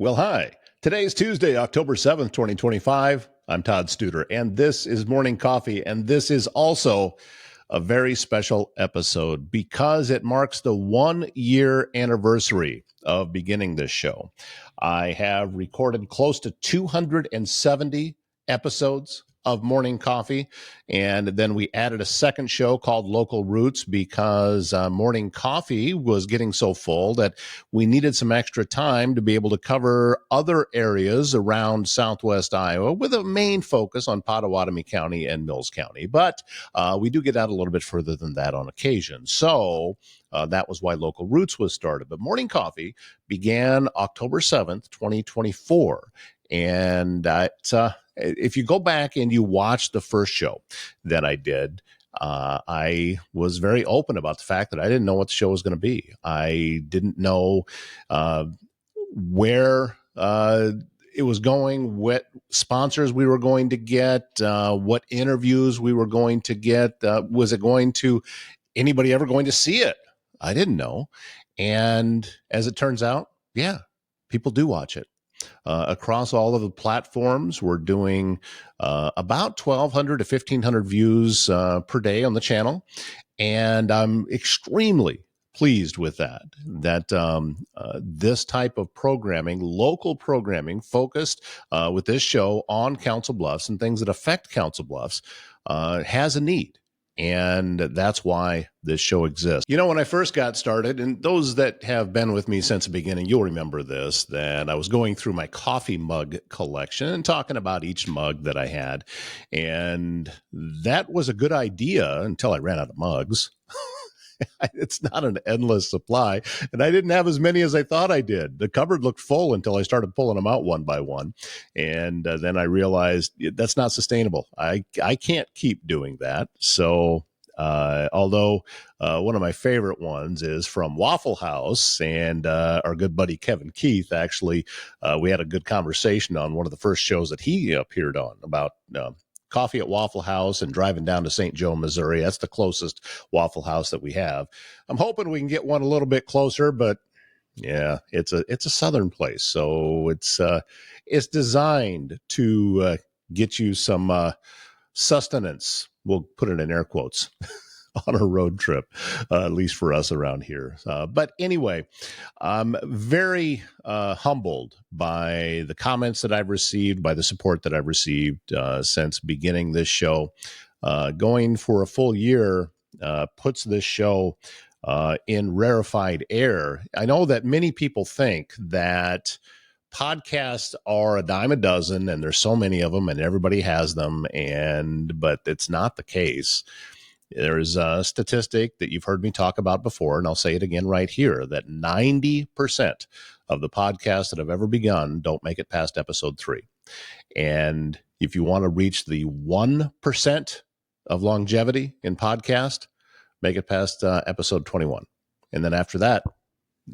Well, hi. Today's Tuesday, October 7th, 2025. I'm Todd Studer, and this is Morning Coffee, and this is also a very special episode because it marks the 1 year anniversary of beginning this show. I have recorded close to 270 episodes of Morning Coffee, and then we added a second show called Local Roots because Morning Coffee was getting so full that we needed some extra time to be able to cover other areas around Southwest Iowa with a main focus on Pottawatomie County and Mills County. But we do get out a little bit further than that on occasion. So that was why Local Roots was started. But Morning Coffee began October 7th, 2024. And if you go back and you watch the first show that I did, I was very open about the fact that I didn't know what the show was going to be. I didn't know where it was going, what sponsors we were going to get, what interviews we were going to get. Was it going to anybody ever going to see it? I didn't know. And as it turns out, yeah, people do watch it. Across all of the platforms, we're doing about 1,200 to 1,500 views per day on the channel. And I'm extremely pleased with that this type of programming, local programming focused with this show on Council Bluffs and things that affect Council Bluffs has a need. And that's why this show exists. You know, when I first got started, and those that have been with me since the beginning, you'll remember this, that I was going through my coffee mug collection and talking about each mug that I had. And that was a good idea until I ran out of mugs. It's not an endless supply. And I didn't have as many as I thought I did. The cupboard looked full until I started pulling them out one by one. And then I realized that's not sustainable. I can't keep doing that. So although one of my favorite ones is from Waffle House, and our good buddy Kevin Keith, actually, we had a good conversation on one of the first shows that he appeared on about coffee at Waffle House and driving down to St. Joe, Missouri. That's the closest Waffle House that we have. I'm hoping we can get one a little bit closer, but yeah, it's a southern place, so it's designed to get you some sustenance. We'll put it in air quotes. On a road trip, at least for us around here. But anyway, I'm very humbled by the comments that I've received, by the support that I've received since beginning this show. Going for a full year puts this show in rarefied air. I know that many people think that podcasts are a dime a dozen and there's so many of them and everybody has them, but it's not the case. There's a statistic that you've heard me talk about before, and I'll say it again right here, that 90% of the podcasts that have ever begun don't make it past episode 3. And if you want to reach the 1% of longevity in podcast, make it past episode 21. And then after that,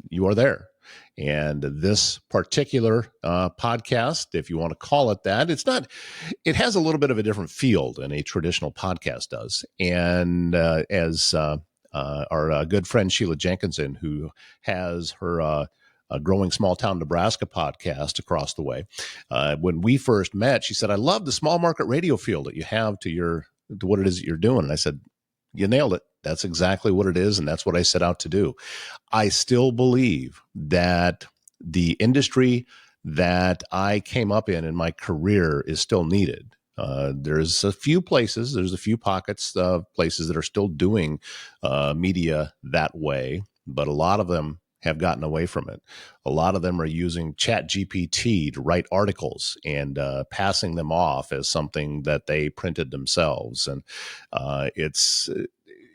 you are there. And this particular podcast, if you want to call it that, it has a little bit of a different feel than a traditional podcast does. And as our good friend Sheila Jenkinson, who has her Growing Small Town Nebraska podcast across the way, when we first met, she said, I love the small market radio feel that you have to what it is that you're doing. And I said, you nailed it. That's exactly what it is, and that's what I set out to do. I still believe that the industry that I came up in my career is still needed. There's a few pockets of places that are still doing media that way, but a lot of them have gotten away from it. A lot of them are using ChatGPT to write articles and passing them off as something that they printed themselves. And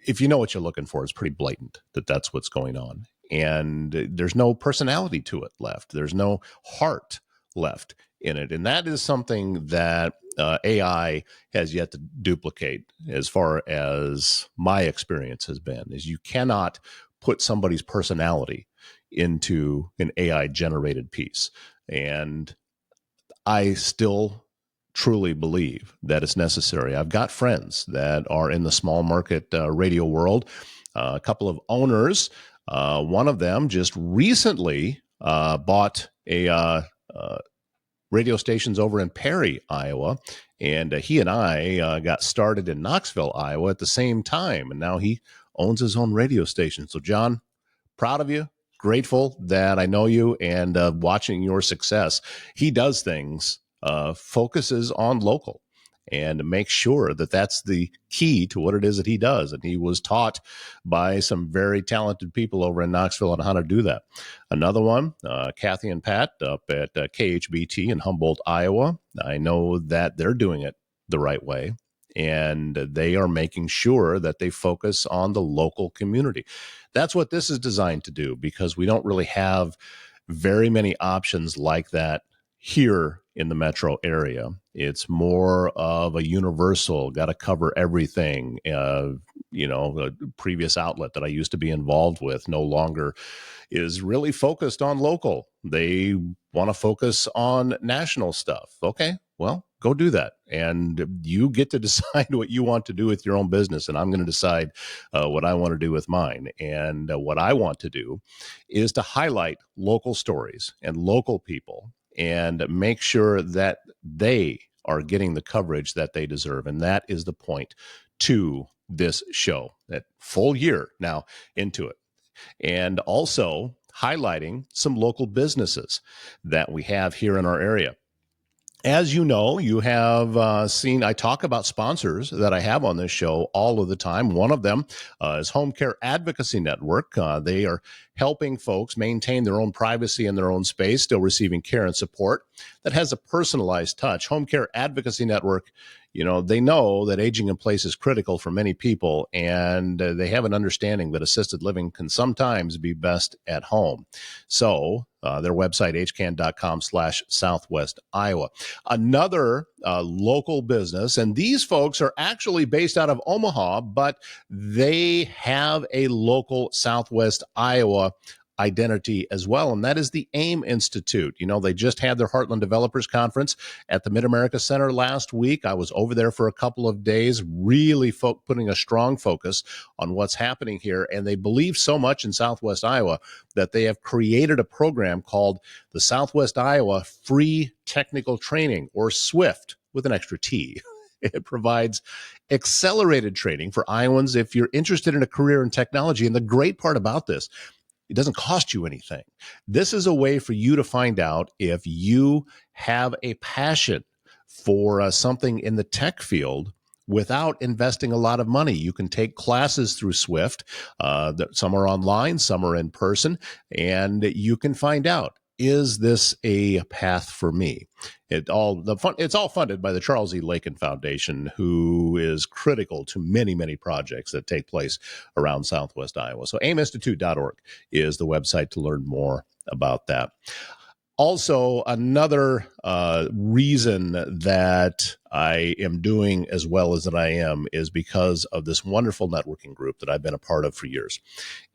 if you know what you're looking for, it's pretty blatant that that's what's going on. And there's no personality to it left. There's no heart left in it. And that is something that AI has yet to duplicate, as far as my experience has been, is you cannot put somebody's personality into an AI generated piece. And I still truly believe that it's necessary. I've got friends that are in the small market radio world, a couple of owners. One of them just recently bought a radio stations over in Perry, Iowa. And he and I got started in Knoxville, Iowa at the same time. And now he owns his own radio station. So, John, proud of you, grateful that I know you, and watching your success. He does things, focuses on local, and make sure that that's the key to what it is that he does. And he was taught by some very talented people over in Knoxville on how to do that. Another one, Kathy and Pat up at KHBT in Humboldt, Iowa. I know that they're doing it the right way, and they are making sure that they focus on the local community. That's what this is designed to do, because we don't really have very many options like that here in the metro area. It's more of a universal, got to cover everything. The previous outlet that I used to be involved with no longer is really focused on local. They want to focus on national stuff. Okay, well, go do that. And you get to decide what you want to do with your own business. And I'm going to decide what I want to do with mine. And what I want to do is to highlight local stories and local people and make sure that they are getting the coverage that they deserve. And that is the point to this show, that full year now into it. And also highlighting some local businesses that we have here in our area. As you know, you have seen, I talk about sponsors that I have on this show all of the time. One of them is Home Care Advocacy Network. They are helping folks maintain their own privacy in their own space, still receiving care and support that has a personalized touch. Home Care Advocacy Network, they know that aging in place is critical for many people, and they have an understanding that assisted living can sometimes be best at home. So their website, hcan.com/Southwest Iowa. Another local business, and these folks are actually based out of Omaha, but they have a local Southwest Iowa identity as well, and that is the AIM Institute. They just had their Heartland Developers Conference at the Mid-America Center last week. I was over there for a couple of days, really putting a strong focus on what's happening here, and they believe so much in Southwest Iowa that they have created a program called the Southwest Iowa Free Technical Training, or SWIFT, with an extra T. It provides accelerated training for Iowans if you're interested in a career in technology. And the great part about this, it doesn't cost you anything. This is a way for you to find out if you have a passion for something in the tech field without investing a lot of money. You can take classes through SWIFT. Some are online, some are in person, and you can find out, is this a path for me? It's all funded by the Charles E. Lakin Foundation, who is critical to many, many projects that take place around Southwest Iowa. So aiminstitute.org is the website to learn more about that. Also, another reason that I am doing as well as that I am is because of this wonderful networking group that I've been a part of for years.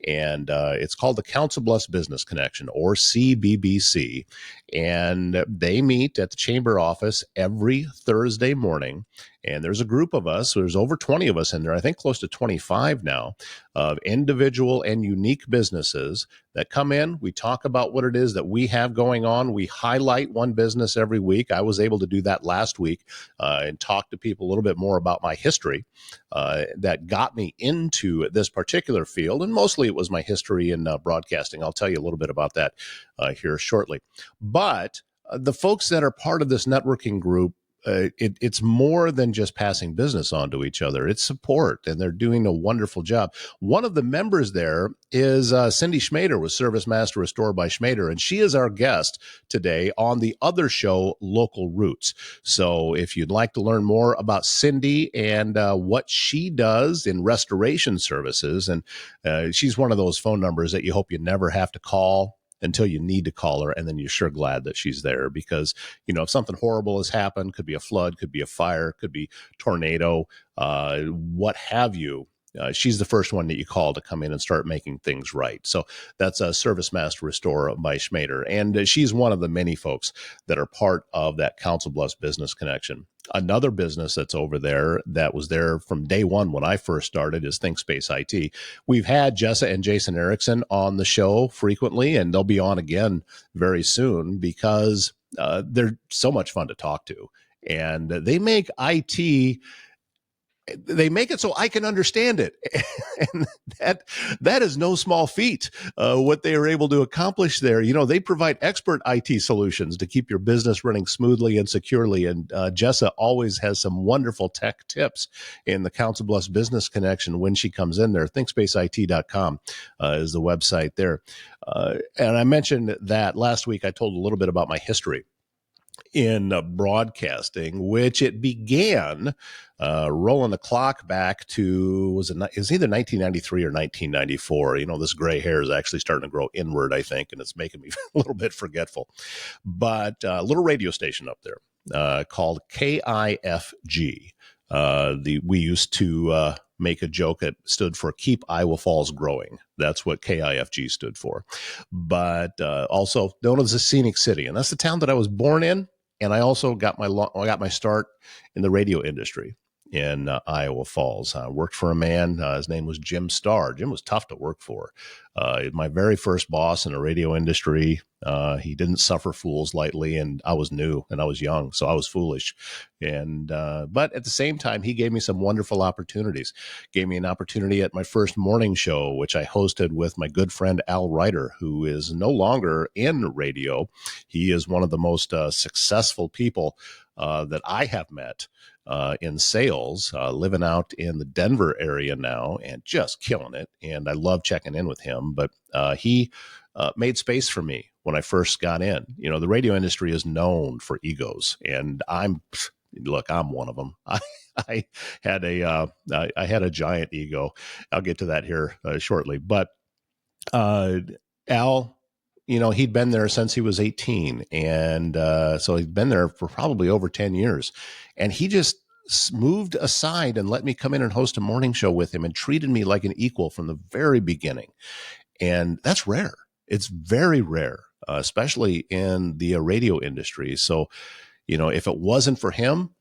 And it's called the Council Bluffs Business Connection, or CBBC. And they meet at the chamber office every Thursday morning. And there's a group of us, there's over 20 of us in there, I think close to 25 now, of individual and unique businesses that come in. We talk about what it is that we have going on. We highlight one business every week. I was able to do that last week and talk to people a little bit more about my history that got me into this particular field. And mostly it was my history in broadcasting. I'll tell you a little bit about that here shortly. But the folks that are part of this networking group, it's more than just passing business on to each other. It's support, and they're doing a wonderful job. One of the members there is Cindy Schmader with Service Master Restore by Schmader, and she is our guest today on the other show, Local Roots. So if you'd like to learn more about Cindy and what she does in restoration services, and she's one of those phone numbers that you hope you never have to call until you need to call her, and then you're sure glad that she's there, because if something horrible has happened, could be a flood, could be a fire, could be tornado, what have you, she's the first one that you call to come in and start making things right. So that's a Service Master Restore by Schmader, and she's one of the many folks that are part of that Council Bluffs Business Connection. Another business that's over there that was there from day one when I first started is ThinkSpace IT. We've had Jessa and Jason Erickson on the show frequently, and they'll be on again very soon, because they're so much fun to talk to. And they make IT, they make it so I can understand it. And that is no small feat, what they are able to accomplish there. They provide expert IT solutions to keep your business running smoothly and securely. And Jessa always has some wonderful tech tips in the Council Bluffs Business Connection when she comes in there. ThinkSpaceIT.com is the website there. And I mentioned that last week. I told a little bit about my history in broadcasting, which it began rolling the clock back to, was either 1993 or 1994. This gray hair is actually starting to grow inward, I think, and it's making me a little bit forgetful. But a little radio station up there called KIFG. We used to make a joke that stood for Keep Iowa Falls Growing. That's what KIFG stood for. But also known as the Scenic City. And that's the town that I was born in. And I also got my start in the radio industry in Iowa Falls. I worked for a man. His name was Jim Starr. Jim was tough to work for. My very first boss in the radio industry. He didn't suffer fools lightly, and I was new and I was young, so I was foolish. And but at the same time, he gave me some wonderful opportunities. Gave me an opportunity at my first morning show, which I hosted with my good friend Al Ryder, who is no longer in radio. He is one of the most successful people that I have met in sales, living out in the Denver area now and just killing it. And I love checking in with him. But he made space for me when I first got in. The radio industry is known for egos, and I'm one of them. I had a giant ego. I'll get to that here shortly. But Al, he'd been there since he was 18. And so he'd been there for probably over 10 years. And he just moved aside and let me come in and host a morning show with him and treated me like an equal from the very beginning. And that's rare. It's very rare, especially in the radio industry. So, if it wasn't for him,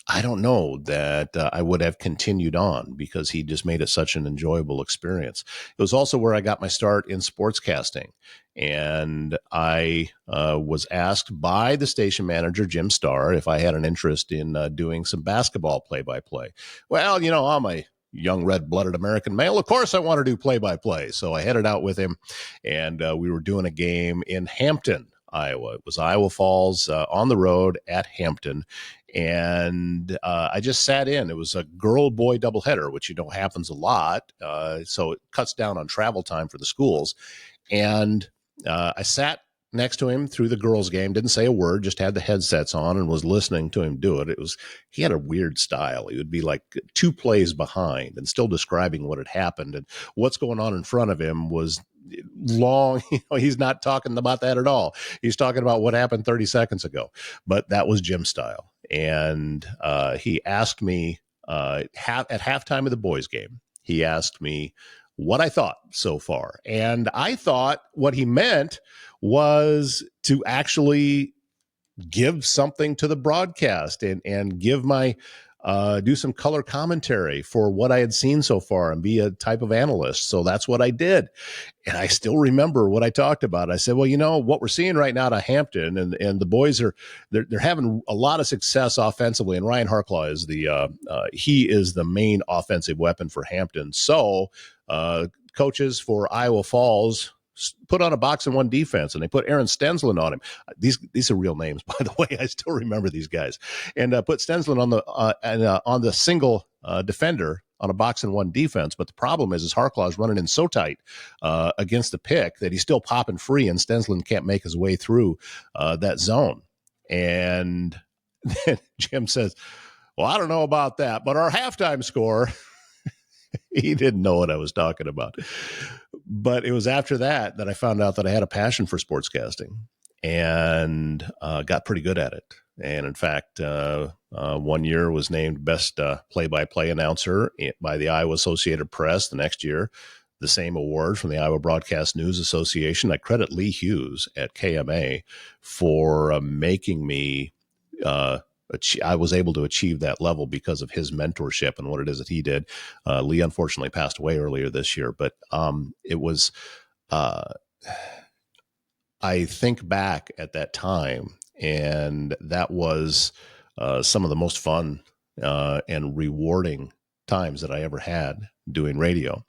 I don't know that I would have continued on, because he just made it such an enjoyable experience. It was also where I got my start in sportscasting. And I was asked by the station manager, Jim Starr, if I had an interest in doing some basketball play-by-play. Well, I'm a young red-blooded American male. Of course, I want to do play-by-play. So I headed out with him, and we were doing a game in Hampton, Iowa. It was Iowa Falls on the road at Hampton. And I just sat in. It was a girl-boy doubleheader, which happens a lot. So it cuts down on travel time for the schools. And I sat next to him through the girls' game, didn't say a word, just had the headsets on and was listening to him do it. He had a weird style. He would be like 2 plays behind and still describing what had happened, and what's going on in front of him was long. He's not talking about that at all. He's talking about what happened 30 seconds ago. But that was Jim's style. And he asked me at halftime of the boys' game, he asked me what I thought so far. And I thought what he meant was to actually give something to the broadcast and give my do some color commentary for what I had seen so far and be a type of analyst. So that's what I did. And I still remember what I talked about. I said, well, what we're seeing right now at Hampton, and the boys they're having a lot of success offensively. And Ryan Harklaw is he is the main offensive weapon for Hampton. So coaches for Iowa Falls put on a box and one defense, and they put Aaron Stensland on him. These are real names, by the way. I still remember these guys. And put Stensland on the single defender on a box and one defense. But the problem is Harklaw is running in so tight against the pick that he's still popping free, and Stensland can't make his way through that zone. And then Jim says, well, I don't know about that, but our halftime score, he didn't know what I was talking about. But it was after that I found out that I had a passion for sportscasting and got pretty good at it. And in fact, 1 year was named best play-by-play announcer by the Iowa Associated Press. The next year, the same award from the Iowa Broadcast News Association. I credit Lee Hughes at KMA for making me I was able to achieve that level because of his mentorship and what it is that he did. Lee unfortunately passed away earlier this year, but it was I think back at that time, and that was some of the most fun and rewarding times that I ever had doing radio.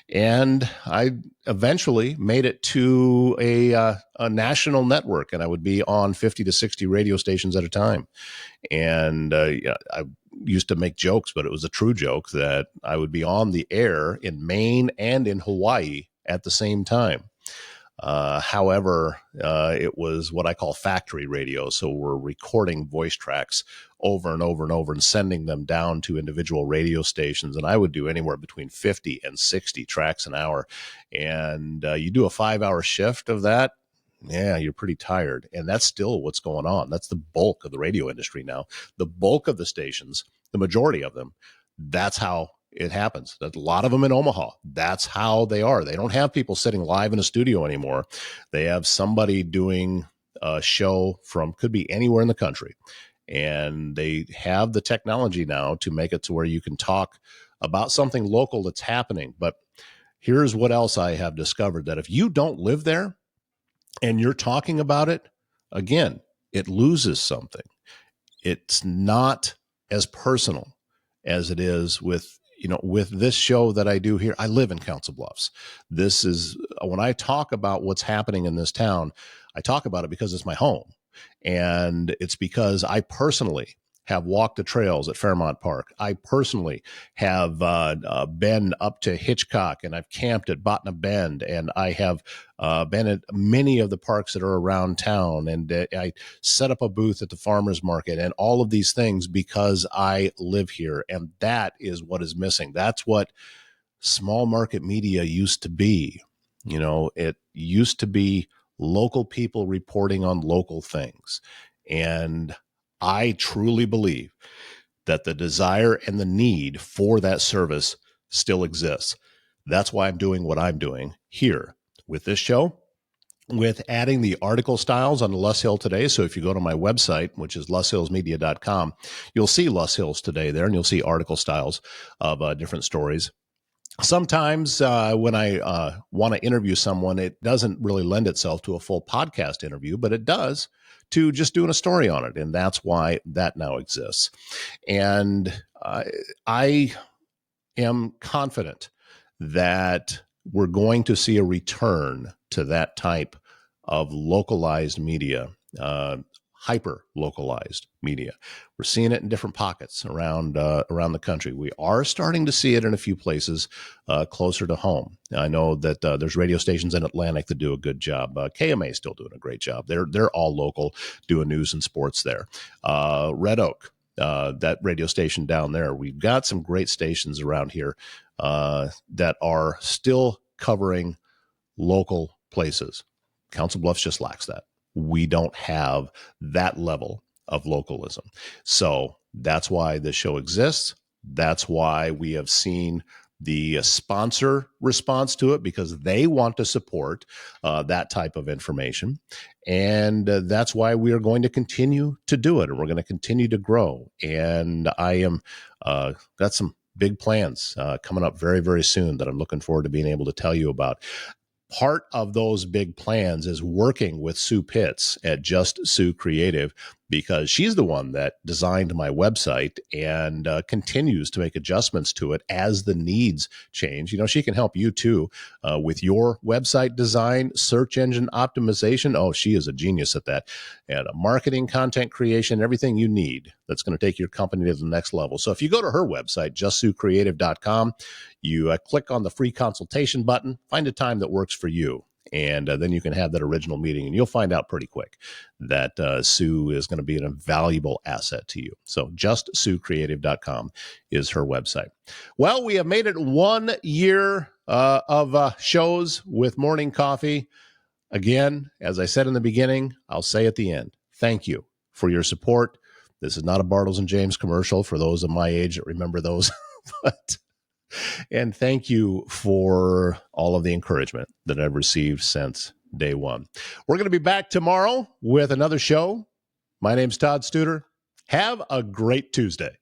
And I eventually made it to a national network, and I would be on 50 to 60 radio stations at a time. And yeah, I used to make jokes, but it was a true joke that I would be on the air in Maine and in Hawaii at the same time. However, it was what I call factory radio. So we're recording voice tracks over and over and over and sending them down to individual radio stations. And I would do anywhere between 50 and 60 tracks an hour. And you do a 5-hour shift of that. Yeah, you're pretty tired. And that's still what's going on. That's the bulk of the radio industry now. The bulk of the stations, the majority of them, that's how it happens. A lot of them in Omaha. That's how they are. They don't have people sitting live in a studio anymore. They have somebody doing a show from, could be anywhere in the country. And they have the technology now to make it to where you can talk about something local that's happening. But here's what else I have discovered, that if you don't live there and you're talking about it, again, it loses something. It's not as personal as it is with, with this show that I do here. I live in Council Bluffs. This is, when I talk about what's happening in this town, I talk about it because it's my home. And it's because I personally have walked the trails at Fairmount Park. I personally have been up to Hitchcock, and I've camped at Botna Bend, and I have been at many of the parks that are around town, and I set up a booth at the farmers market and all of these things because I live here. And that is what is missing. That's what small market media used to be. It used to be local people reporting on local things. And I truly believe that the desire and the need for that service still exists. That's why I'm doing what I'm doing here with this show, with adding the article styles on the Les Hill Today. So if you go to my website, which is leshillsmedia.com, you'll see Les Hills Today there, and you'll see article styles of different stories. Sometimes when I want to interview someone, it doesn't really lend itself to a full podcast interview, but it does to just doing a story on it. And that's why that now exists. And I am confident that we're going to see a return to that type of localized media, hyper localized media. We're seeing it in different pockets around the country. We are starting to see it in a few places closer to home. I know that there's radio stations in Atlantic that do a good job. KMA is still doing a great job. They're all local, doing news and sports there. Red Oak, that radio station down there. We've got some great stations around here that are still covering local places. Council Bluffs just lacks that. We don't have that level of localism. So that's why this show exists. That's why we have seen the sponsor response to it, because they want to support that type of information. And that's why we are going to continue to do it, and we're going to continue to grow. And I am got some big plans coming up very, very soon that I'm looking forward to being able to tell you about. Part of those big plans is working with Sue Pitts at Just Sue Creative, because she's the one that designed my website and continues to make adjustments to it as the needs change. She can help you too with your website design, search engine optimization. Oh, she is a genius at that. And marketing, content creation, everything you need that's going to take your company to the next level. So if you go to her website, justsuecreative.com, you click on the free consultation button, find a time that works for you. And then you can have that original meeting, and you'll find out pretty quick that Sue is going to be an invaluable asset to you. So justsuecreative.com is her website. Well, we have made it 1 year of shows with Morning Coffee. Again, as I said in the beginning, I'll say at the end, thank you for your support. This is not a Bartles and James commercial for those of my age that remember those. And thank you for all of the encouragement that I've received since day one. We're going to be back tomorrow with another show. My name's Todd Studer. Have a great Tuesday.